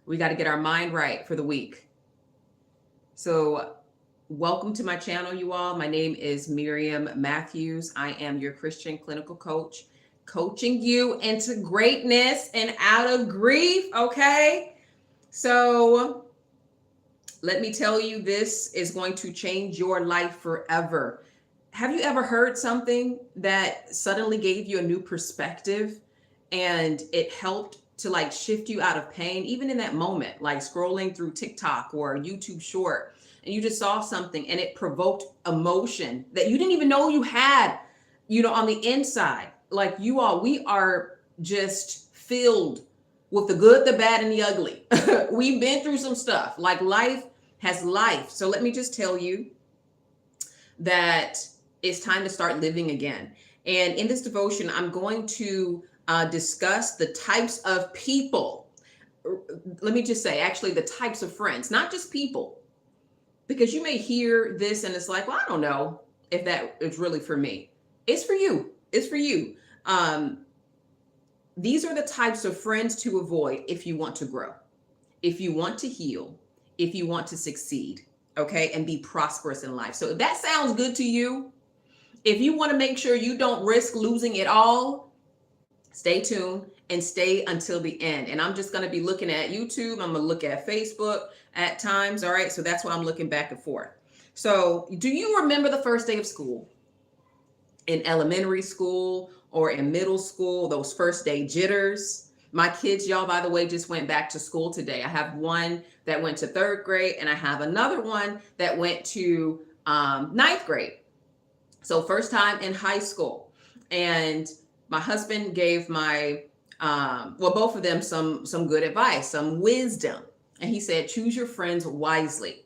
We got to get our mind right for the week. So, welcome to my channel, you all. My name is Miriam Matthews. I am your Christian clinical coach, coaching you into greatness and out of grief. Okay. So, let me tell you, this is going to change your life forever. Have you ever heard something that suddenly gave you a new perspective and it helped to like shift you out of pain, even in that moment, like scrolling through TikTok or YouTube short, and you just saw something and it provoked emotion that you didn't even know you had, on the inside? Like you all, we are just filled with the good, the bad, and the ugly. We've been through some stuff. Like life has life. So let me just tell you that it's time to start living again. And in this devotion, I'm going to discuss the types of people. Let me just say, actually, the types of friends, not just people, because you may hear this and it's like, well, I don't know if that is really for me. It's for you. It's for you. These are the types of friends to avoid if you want to grow, if you want to heal, if you want to succeed, okay, and be prosperous in life. So if that sounds good to you, if you want to make sure you don't risk losing it all, stay tuned and stay until the end. And I'm just going to be looking at YouTube. I'm going to look at Facebook at times. All right. So that's why I'm looking back and forth. So do you remember the first day of school? In elementary school or in middle school, those first day jitters? My kids, y'all, by the way, just went back to school today. I have one that went to third grade and I have another one that went to ninth grade. So first time in high school. And my husband gave both of them some good advice, some wisdom. And he said, choose your friends wisely.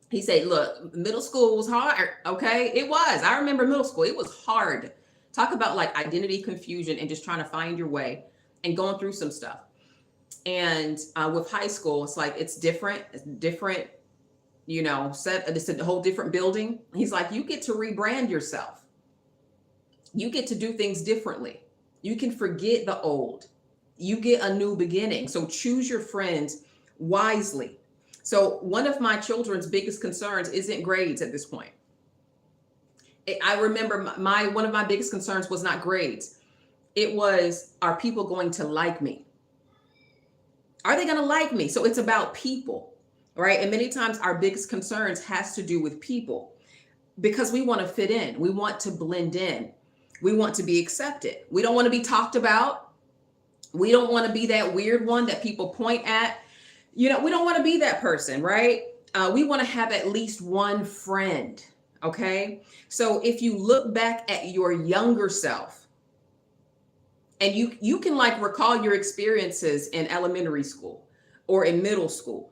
He said, look, middle school was hard. Okay. It was. I remember middle school. It was hard. Talk about like identity confusion and just trying to find your way and going through some stuff. And with high school, it's like, it's different. It's different, it's a whole different building. He's like, you get to rebrand yourself. You get to do things differently. You can forget the old. You get a new beginning. So choose your friends wisely. So one of my children's biggest concerns isn't grades at this point. I remember one of my biggest concerns was not grades. It was, are people going to like me? Are they going to like me? So it's about people, right? And many times our biggest concerns has to do with people because we want to fit in. We want to blend in. We want to be accepted. We don't want to be talked about. We don't want to be that weird one that people point at. We don't want to be that person, right? We want to have at least one friend. Okay. So if you look back at your younger self and you can like recall your experiences in elementary school or in middle school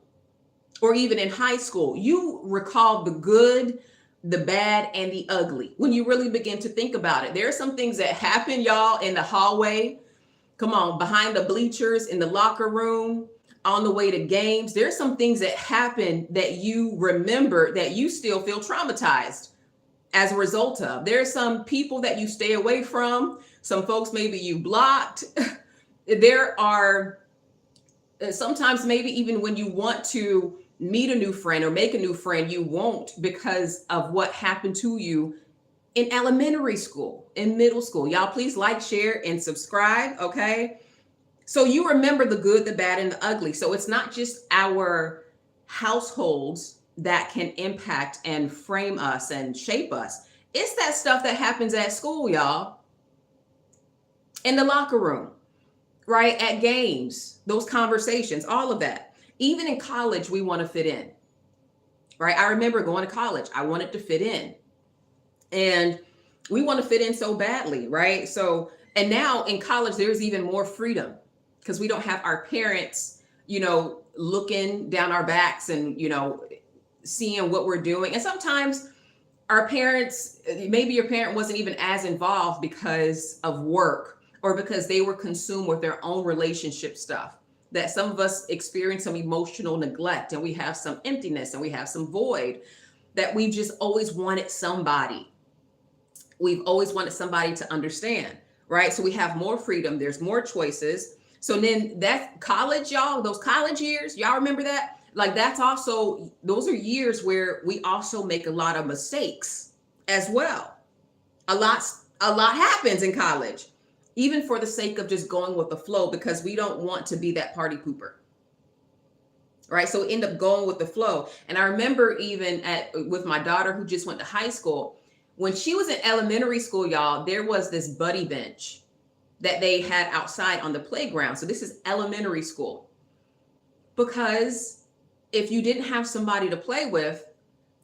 or even in high school, you recall the good, the bad, and the ugly. When you really begin to think about it, there are some things that happen, y'all, in the hallway. Come on, behind the bleachers, in the locker room, on the way to games. There's some things that happen that you remember that you still feel traumatized as a result of. There's some people that you stay away from, some folks maybe you blocked. There are sometimes maybe even when you want to meet a new friend or make a new friend, you won't because of what happened to you in elementary school, in middle school. Y'all please like, share, and subscribe, okay? So you remember the good, the bad, and the ugly. So it's not just our households that can impact and frame us and shape us. It's that stuff that happens at school, y'all. In the locker room, right? At games, those conversations, all of that. Even in college, we want to fit in, right? I remember going to college. I wanted to fit in. And we want to fit in so badly, right? So, and now in college, there's even more freedom because we don't have our parents, looking down our backs and, seeing what we're doing. And sometimes our parents, maybe your parent wasn't even as involved because of work or because they were consumed with their own relationship stuff. That some of us experience some emotional neglect and we have some emptiness and we have some void that we just always wanted somebody. We've always wanted somebody to understand, right? So we have more freedom. There's more choices. So then that's college, y'all, those college years, y'all remember that? Like that's also, those are years where we also make a lot of mistakes as well. A lot, a lot happens in college, even for the sake of just going with the flow, because we don't want to be that party pooper. Right. So we end up going with the flow. And I remember even with my daughter who just went to high school, when she was in elementary school, y'all, there was this buddy bench that they had outside on the playground. So this is elementary school. Because if you didn't have somebody to play with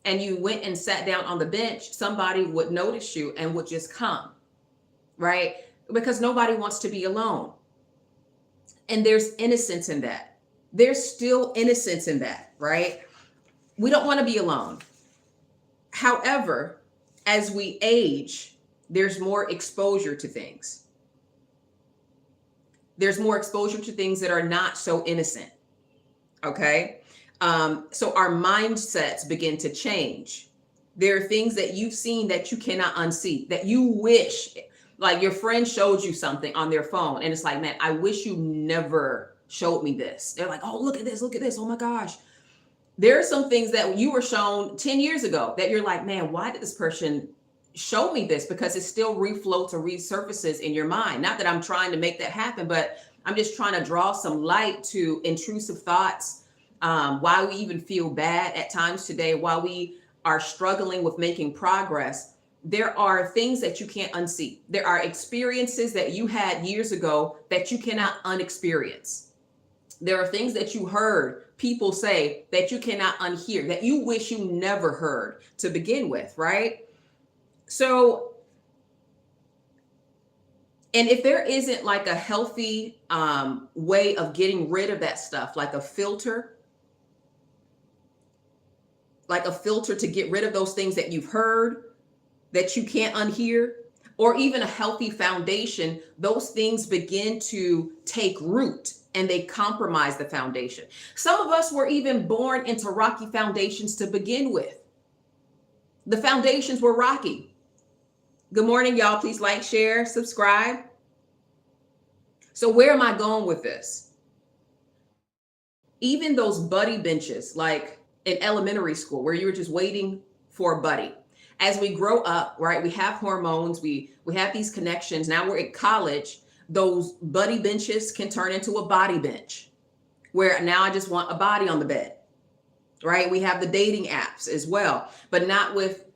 and you went and sat down on the bench, somebody would notice you and would just come, right? Because nobody wants to be alone. And there's innocence in that. There's still innocence in that, right? We don't want to be alone. However, as we age, there's more exposure to things. There's more exposure to things that are not so innocent. Okay. So our mindsets begin to change. There are things that you've seen that you cannot unsee, that you wish, like your friend showed you something on their phone. And it's like, man, I wish you never showed me this. They're like, oh, look at this. Look at this. Oh my gosh. There are some things that you were shown 10 years ago that you're like, man, why did this person show me this? Because it still refloats or resurfaces in your mind. Not that I'm trying to make that happen, but I'm just trying to draw some light to intrusive thoughts, why we even feel bad at times today, while we are struggling with making progress. There are things that you can't unsee. There are experiences that you had years ago that you cannot unexperience. There are things that you heard people say that you cannot unhear, that you wish you never heard to begin with, right? So, and if there isn't like a healthy way of getting rid of that stuff, like a filter to get rid of those things that you've heard that you can't unhear, or even a healthy foundation, those things begin to take root and they compromise the foundation. Some of us were even born into rocky foundations to begin with. The foundations were rocky. Good morning, y'all. Please like, share, subscribe. So where am I going with this? Even those buddy benches, like in elementary school, where you were just waiting for a buddy. As we grow up, right, we have hormones, we have these connections. Now we're at college. Those buddy benches can turn into a body bench, where now I just want a body on the bed, right? We have the dating apps as well, but not with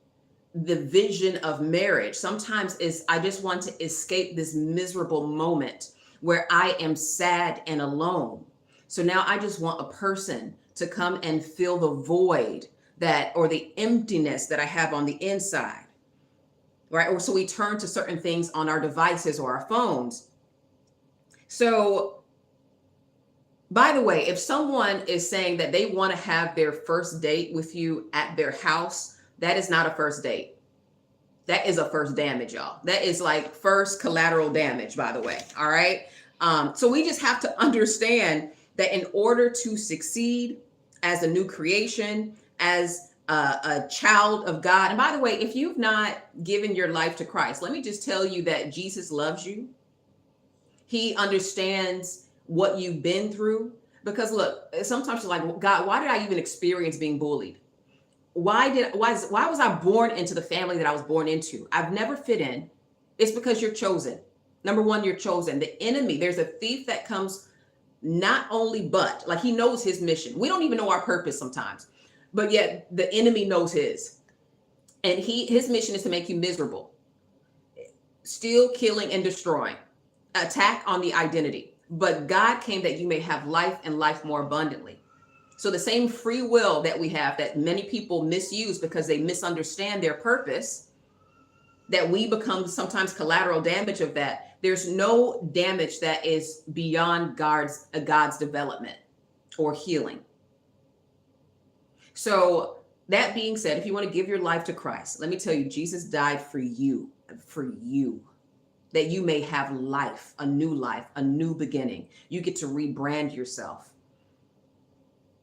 the vision of marriage. Sometimes I just want to escape this miserable moment where I am sad and alone. So now I just want a person to come and fill the void or the emptiness that I have on the inside, right? Or so we turn to certain things on our devices or our phones. So, by the way, if someone is saying that they want to have their first date with you at their house, that is not a first date. That is a first damage, y'all. That is like first collateral damage, by the way. All right. So we just have to understand that in order to succeed as a new creation, as a child of God. And by the way, if you've not given your life to Christ, let me just tell you that Jesus loves you. He understands what you've been through. Because look, sometimes you're like, God, why did I even experience being bullied? Why was I born into the family that I was born into? I've never fit in. It's because you're chosen. Number one, you're chosen. The enemy, there's a thief that comes not only but, like he knows his mission. We don't even know our purpose sometimes, but yet the enemy knows his. And his mission is to make you miserable. Steal, killing, and destroying. Attack on the identity. But God came that you may have life and life more abundantly. So the same free will that we have that many people misuse because they misunderstand their purpose, that we become sometimes collateral damage of that. There's no damage that is beyond God's development or healing. So that being said, if you want to give your life to Christ, let me tell you, Jesus died for you, that you may have life, a new beginning. You get to rebrand yourself.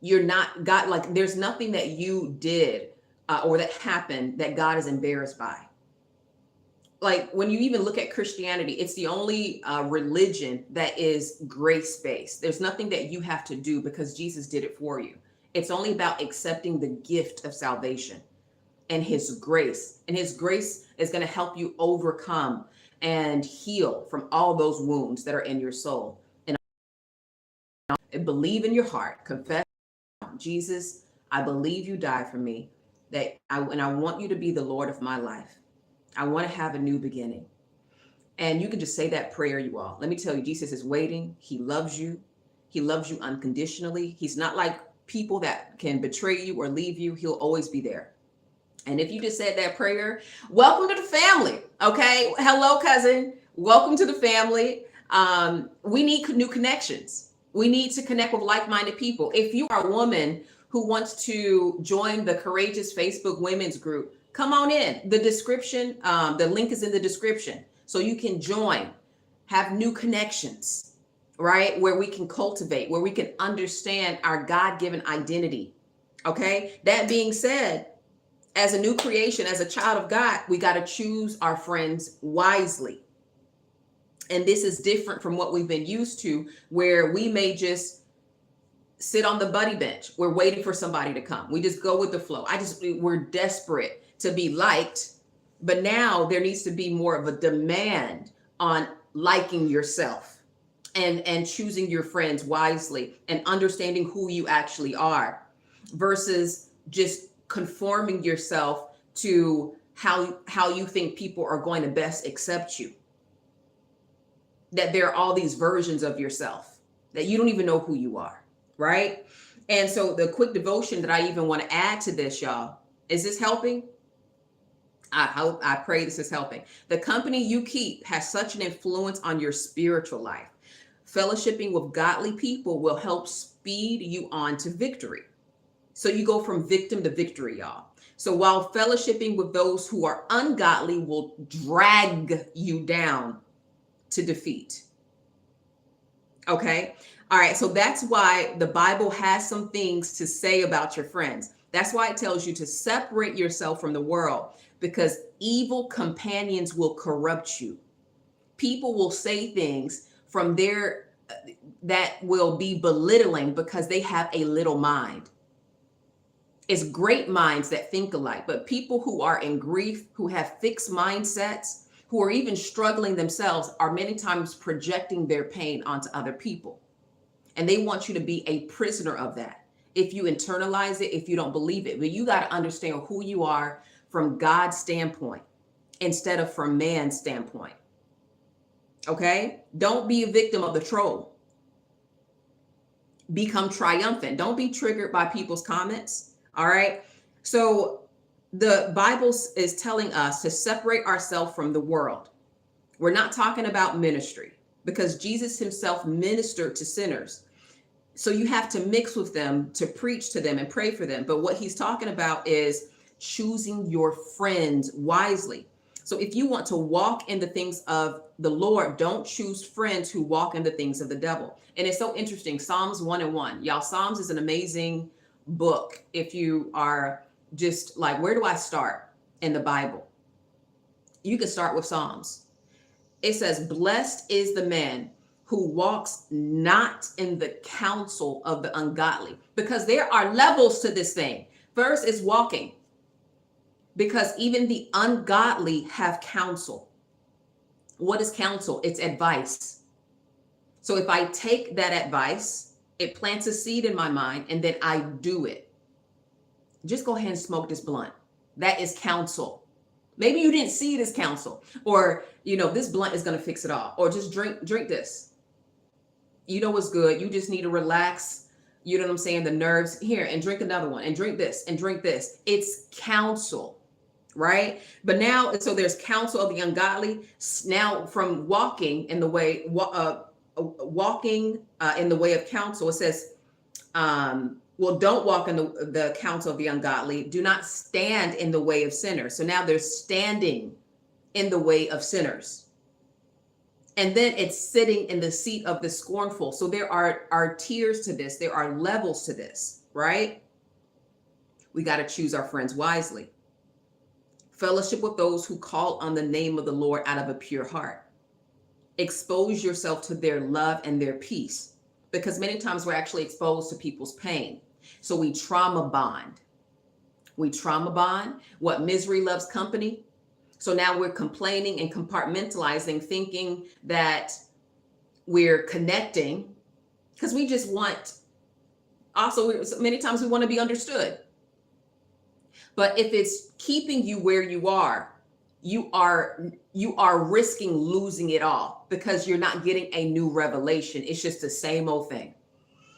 You're not God, like there's nothing that you did or that happened that God is embarrassed by. like when you even look at Christianity, it's the only religion that is grace based. There's nothing that you have to do because Jesus did it for you. It's only about accepting the gift of salvation and his grace. And his grace is going to help you overcome and heal from all those wounds that are in your soul. And believe in your heart, confess, Jesus, I believe you died for me, and I want you to be the Lord of my life. I want to have a new beginning. And you can just say that prayer, you all. Let me tell you, Jesus is waiting. He loves you. He loves you unconditionally. He's not like people that can betray you or leave you. He'll always be there. And if you just said that prayer, welcome to the family. Okay. Hello, cousin. Welcome to the family. We need new connections. We need to connect with like-minded people. If you are a woman who wants to join the Courageous Facebook Women's Group, come on in. The description, the link is in the description. So you can join, have new connections, right? Where we can cultivate, where we can understand our God-given identity. Okay. That being said, as a new creation, as a child of God, we got to choose our friends wisely. And this is different from what we've been used to, where we may just sit on the buddy bench. We're waiting for somebody to come. We just go with the flow. We're desperate to be liked. But now there needs to be more of a demand on liking yourself and choosing your friends wisely and understanding who you actually are versus just conforming yourself to how you think people are going to best accept you. That there are all these versions of yourself that you don't even know who you are, right? And so the quick devotion that I even want to add to this, y'all, is this helping? I pray this is helping. The company you keep has such an influence on your spiritual life. Fellowshipping with godly people will help speed you on to victory. So you go from victim to victory, y'all. So while fellowshipping with those who are ungodly will drag you down to defeat. Okay. All right. So that's why the Bible has some things to say about your friends. That's why it tells you to separate yourself from the world, because evil companions will corrupt you. People will say things from their that will be belittling because they have a little mind. It's great minds that think alike, but people who are in grief, who have fixed mindsets, who are even struggling themselves, are many times projecting their pain onto other people. And they want you to be a prisoner of that. If you internalize it, if you don't believe it, but you got to understand who you are from God's standpoint instead of from man's standpoint. Okay? Don't be a victim of the troll. Become triumphant. Don't be triggered by people's comments. All right. So the Bible is telling us to separate ourselves from the world. We're not talking about ministry because Jesus himself ministered to sinners. So you have to mix with them to preach to them and pray for them. But what he's talking about is choosing your friends wisely. So if you want to walk in the things of the Lord, don't choose friends who walk in the things of the devil. And it's so interesting. Psalms 1:1. Y'all, Psalms is an amazing book. If you are just like, where do I start in the Bible? You can start with Psalms. It says, blessed is the man who walks not in the counsel of the ungodly, because there are levels to this thing. First is walking, because even the ungodly have counsel. What is counsel? It's advice. So if I take that advice, it plants a seed in my mind, and then I do it. Just go ahead and smoke this blunt. That is counsel. Maybe you didn't see it as counsel, or, this blunt is going to fix it all, or just drink this. You know what's good. You just need to relax. You know what I'm saying? The nerves here, and drink another one, and drink this and drink this. It's counsel, right? But now, so there's counsel of the ungodly. Now from walking in the way, in the way of counsel, it says, don't walk in the counsel of the ungodly. Do not stand in the way of sinners. So now they're standing in the way of sinners. And then it's sitting in the seat of the scornful. So there are tiers to this. There are levels to this, right? We got to choose our friends wisely. Fellowship with those who call on the name of the Lord out of a pure heart. Expose yourself to their love and their peace, because many times we're actually exposed to people's pain. So we trauma bond. We trauma bond. What misery loves company. So now we're complaining and compartmentalizing, thinking that we're connecting because we just want, also many times we want to be understood. But if it's keeping you where you are risking losing it all, because you're not getting a new revelation. It's just the same old thing,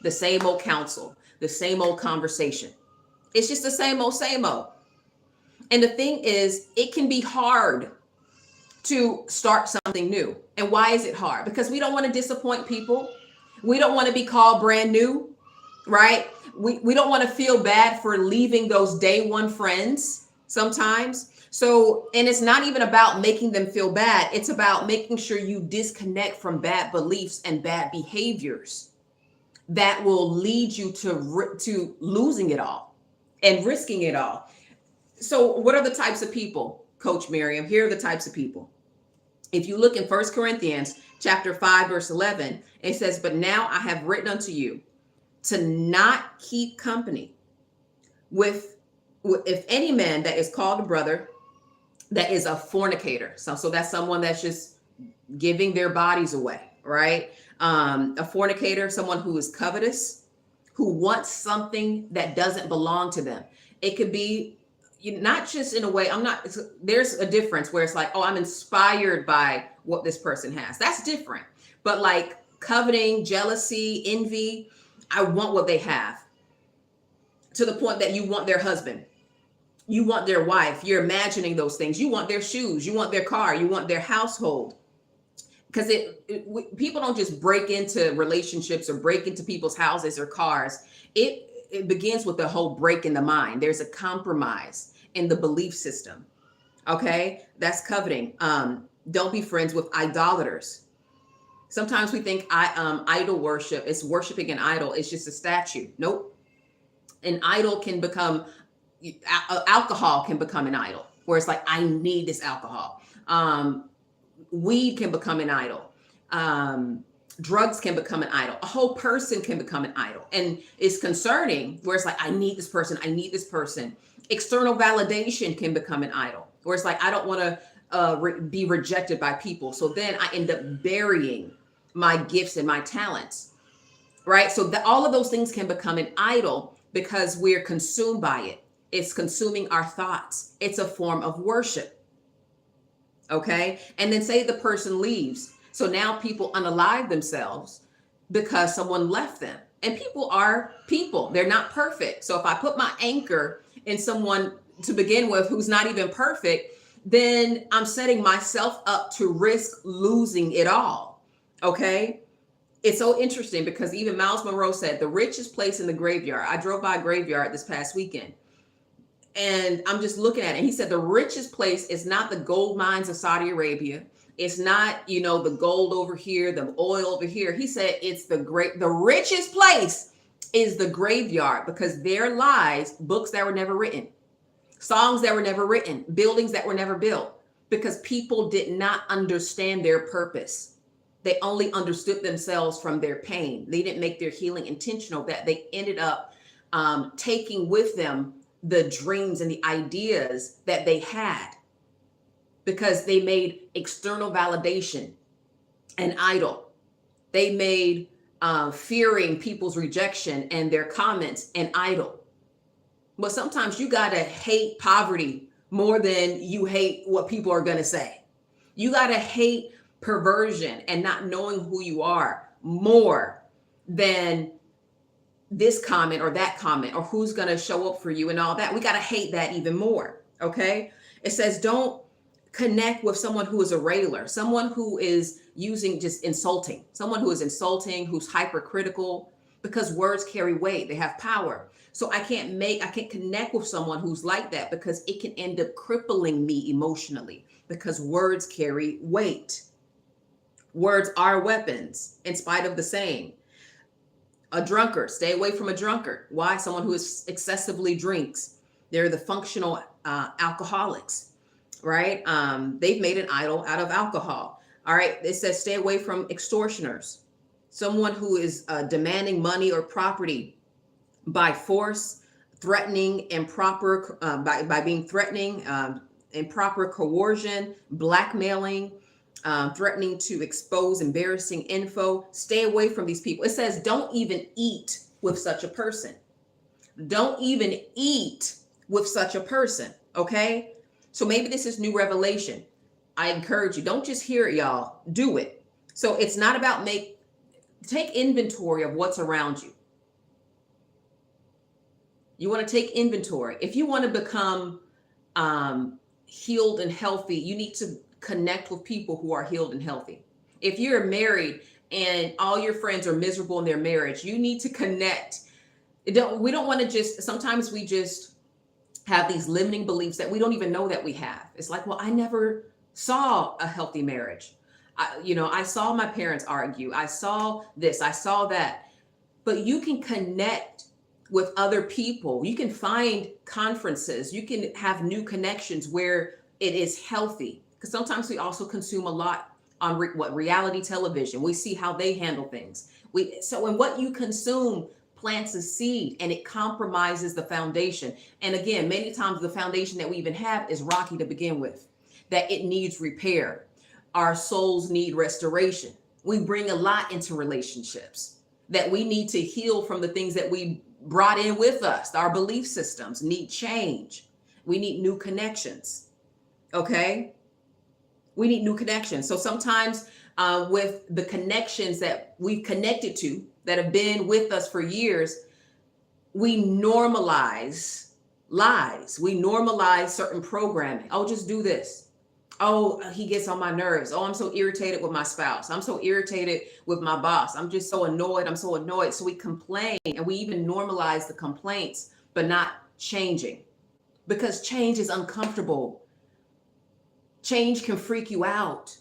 the same old counsel, the same old conversation. It's just the same old, same old. And the thing is, it can be hard to start something new. And why is it hard? Because we don't want to disappoint people. We don't want to be called brand new, right? We don't want to feel bad for leaving those day one friends sometimes. So, and it's not even about making them feel bad. It's about making sure you disconnect from bad beliefs and bad behaviors that will lead you to losing it all and risking it all. So what are the types of people, Coach Miriam? Here are the types of people. If you look in 1 Corinthians chapter 5, verse 11, it says, but now I have written unto you to not keep company with if any man that is called a brother that is a fornicator. So that's someone that's just giving their bodies away, right? A fornicator, someone who is covetous, who wants something that doesn't belong to them. It could be not just in a way, there's a difference where it's like, oh, I'm inspired by what this person has. That's different. But like coveting, jealousy, envy, I want what they have, to the point that you want their husband, you want their wife, you're imagining those things. You want their shoes, you want their car, you want their household. Because people don't just break into relationships or break into people's houses or cars. It begins with the whole break in the mind. There's a compromise in the belief system. Okay, that's coveting. Don't be friends with idolaters. Sometimes we think idol worship is worshiping an idol. It's just a statue. Nope. An idol can become, alcohol can become an idol, where it's like, I need this alcohol. Weed can become an idol. Drugs can become an idol. A whole person can become an idol. And it's concerning, where it's like, I need this person. I need this person. External validation can become an idol, where it's like, I don't want to be rejected by people. So then I end up burying my gifts and my talents, right? So all of those things can become an idol because we're consumed by it. It's consuming our thoughts. It's a form of worship. Okay. And then say the person leaves. So now people unalive themselves because someone left them. And people are people. They're not perfect. So if I put my anchor in someone to begin with who's not even perfect, then I'm setting myself up to risk losing it all. Okay. It's so interesting because even Miles Monroe said the richest place in the graveyard. I drove by a graveyard this past weekend and I'm just looking at it. And he said the richest place is not the gold mines of Saudi Arabia. It's not, the gold over here, the oil over here. He said it's the richest place is the graveyard, because there lies books that were never written, songs that were never written, buildings that were never built, because people did not understand their purpose. They only understood themselves from their pain. They didn't make their healing intentional, that they ended up taking with them the dreams and the ideas that they had, because they made external validation an idol. They made fearing people's rejection and their comments an idol. But sometimes you got to hate poverty more than you hate what people are going to say. You got to hate perversion and not knowing who you are more than this comment or that comment or who's going to show up for you and all that. We got to hate that even more. Okay. It says, don't connect with someone who is a railer, someone who is using just insulting, someone who is insulting, who's hypercritical, because words carry weight. They have power. So I can't connect with someone who's like that, because it can end up crippling me emotionally, because words carry weight. Words are weapons in spite of the saying. A drunkard, stay away from a drunkard. Why? Someone who is excessively drinks. They're the functional alcoholics. right? They've made an idol out of alcohol. All right. It says stay away from extortioners, someone who is demanding money or property by force, threatening improper by being threatening, improper coercion, blackmailing, threatening to expose embarrassing info. Stay away from these people. It says don't even eat with such a person. Don't even eat with such a person. Okay. So maybe this is new revelation. I encourage you, don't just hear it, y'all. Do it. So it's not about take inventory of what's around you. You want to take inventory. If you want to become healed and healthy, you need to connect with people who are healed and healthy. If you're married and all your friends are miserable in their marriage, you need to connect. We don't want to just, sometimes we just have these limiting beliefs that we don't even know that we have. It's like, well, I never saw a healthy marriage. I saw my parents argue. I saw this, I saw that. But you can connect with other people. You can find conferences. You can have new connections where it is healthy. Because sometimes we also consume a lot on reality television. We see how they handle things. So in what you consume plants a seed and it compromises the foundation. And again, many times the foundation that we even have is rocky to begin with, that it needs repair. Our souls need restoration. We bring a lot into relationships that we need to heal from the things that we brought in with us. Our belief systems need change. We need new connections. Okay? We need new connections. So sometimes with the connections that we've connected to that have been with us for years, we normalize lies. We normalize certain programming. Oh, just do this. Oh, he gets on my nerves. Oh, I'm so irritated with my spouse. I'm so irritated with my boss. I'm just so annoyed. I'm so annoyed. So we complain and we even normalize the complaints, but not changing, because change is uncomfortable. Change can freak you out.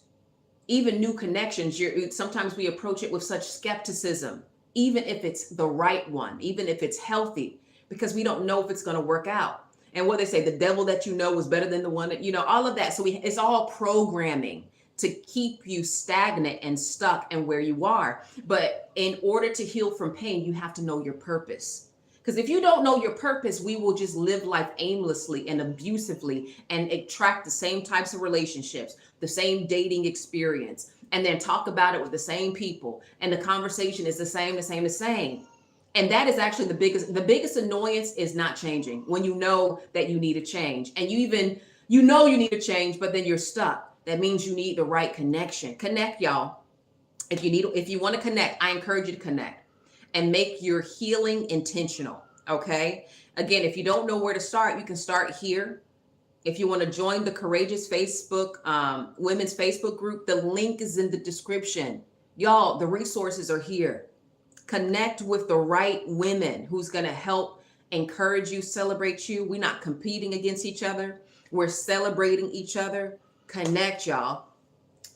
Even new connections, sometimes we approach it with such skepticism, even if it's the right one, even if it's healthy, because we don't know if it's going to work out. And what they say, the devil that you know is better than the one that, all of that. So it's all programming to keep you stagnant and stuck and where you are. But in order to heal from pain, you have to know your purpose. Because if you don't know your purpose, we will just live life aimlessly and abusively and attract the same types of relationships, the same dating experience, and then talk about it with the same people. And the conversation is the same. And that is actually the biggest annoyance is not changing, when you know that you need a change. And you know you need a change, but then you're stuck. That means you need the right connection. Connect, y'all. If you want to connect, I encourage you to connect and make your healing intentional. Okay. Again, if you don't know where to start, you can start here. If you want to join the Courageous Facebook, women's Facebook group, the link is in the description. Y'all, the resources are here. Connect with the right women who's going to help encourage you, celebrate you. We're not competing against each other. We're celebrating each other. Connect, y'all.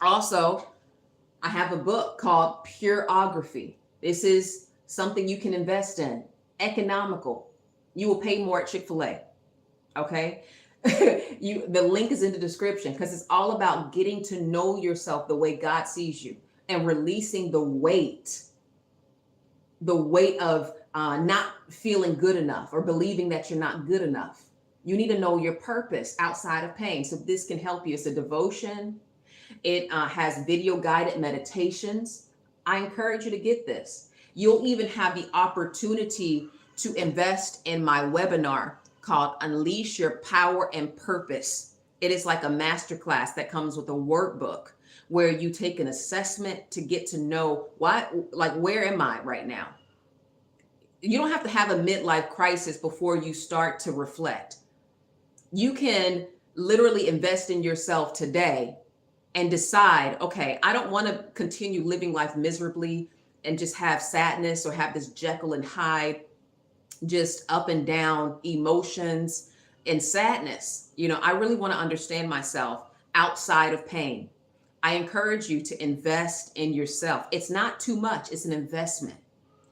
Also, I have a book called Pureography. This is something you can invest in. Economical. You will pay more at Chick-fil-A. Okay? The link is in the description, because it's all about getting to know yourself the way God sees you and releasing the weight of not feeling good enough or believing that you're not good enough. You need to know your purpose outside of pain. So this can help you. It's a devotion. It has video guided meditations. I encourage you to get this. You'll even have the opportunity to invest in my webinar called Unleash Your Power and Purpose. It is like a masterclass that comes with a workbook where you take an assessment to get to know where am I right now? You don't have to have a midlife crisis before you start to reflect. You can literally invest in yourself today and decide, okay, I don't want to continue living life miserably and just have sadness or have this Jekyll and Hyde, just up and down emotions and sadness. I really want to understand myself outside of pain. I encourage you to invest in yourself. It's not too much. It's an investment,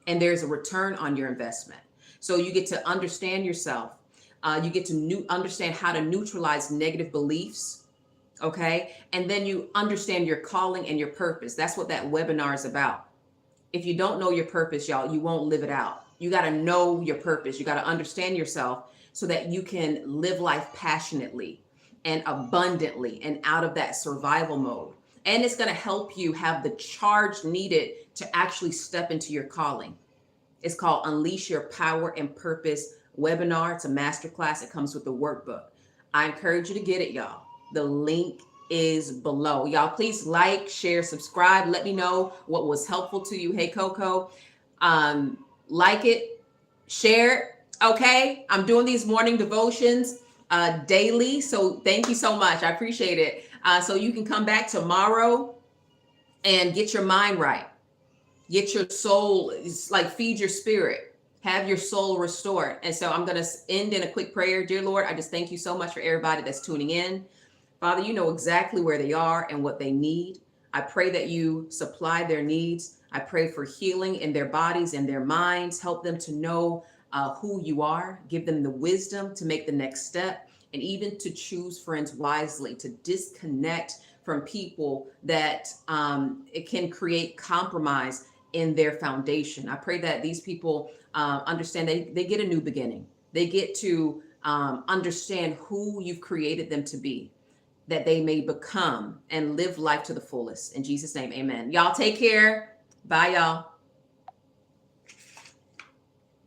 and there's a return on your investment. So you get to understand yourself. You get to understand how to neutralize negative beliefs. Okay. And then you understand your calling and your purpose. That's what that webinar is about. If you don't know your purpose, y'all, you won't live it out. You got to know your purpose. You got to understand yourself so that you can live life passionately and abundantly and out of that survival mode. And it's going to help you have the charge needed to actually step into your calling. It's called Unleash Your Power and Purpose webinar. It's a masterclass. It comes with the workbook. I encourage you to get it, y'all. The link is below. Y'all, please like, share, subscribe. Let me know what was helpful to you. Hey, Coco. Like it, share it. Okay. I'm doing these morning devotions daily. So thank you so much. I appreciate it. So you can come back tomorrow and get your mind right. Get your soul, like feed your spirit, have your soul restored. And so I'm going to end in a quick prayer. Dear Lord, I just thank you so much for everybody that's tuning in. Father, you know exactly where they are and what they need. I pray that you supply their needs. I pray for healing in their bodies and their minds. Help them to know who you are. Give them the wisdom to make the next step and even to choose friends wisely, to disconnect from people that it can create compromise in their foundation. I pray that these people understand they get a new beginning. They get to understand who you've created them to be, that they may become and live life to the fullest. In Jesus' name, amen. Y'all take care. Bye, y'all.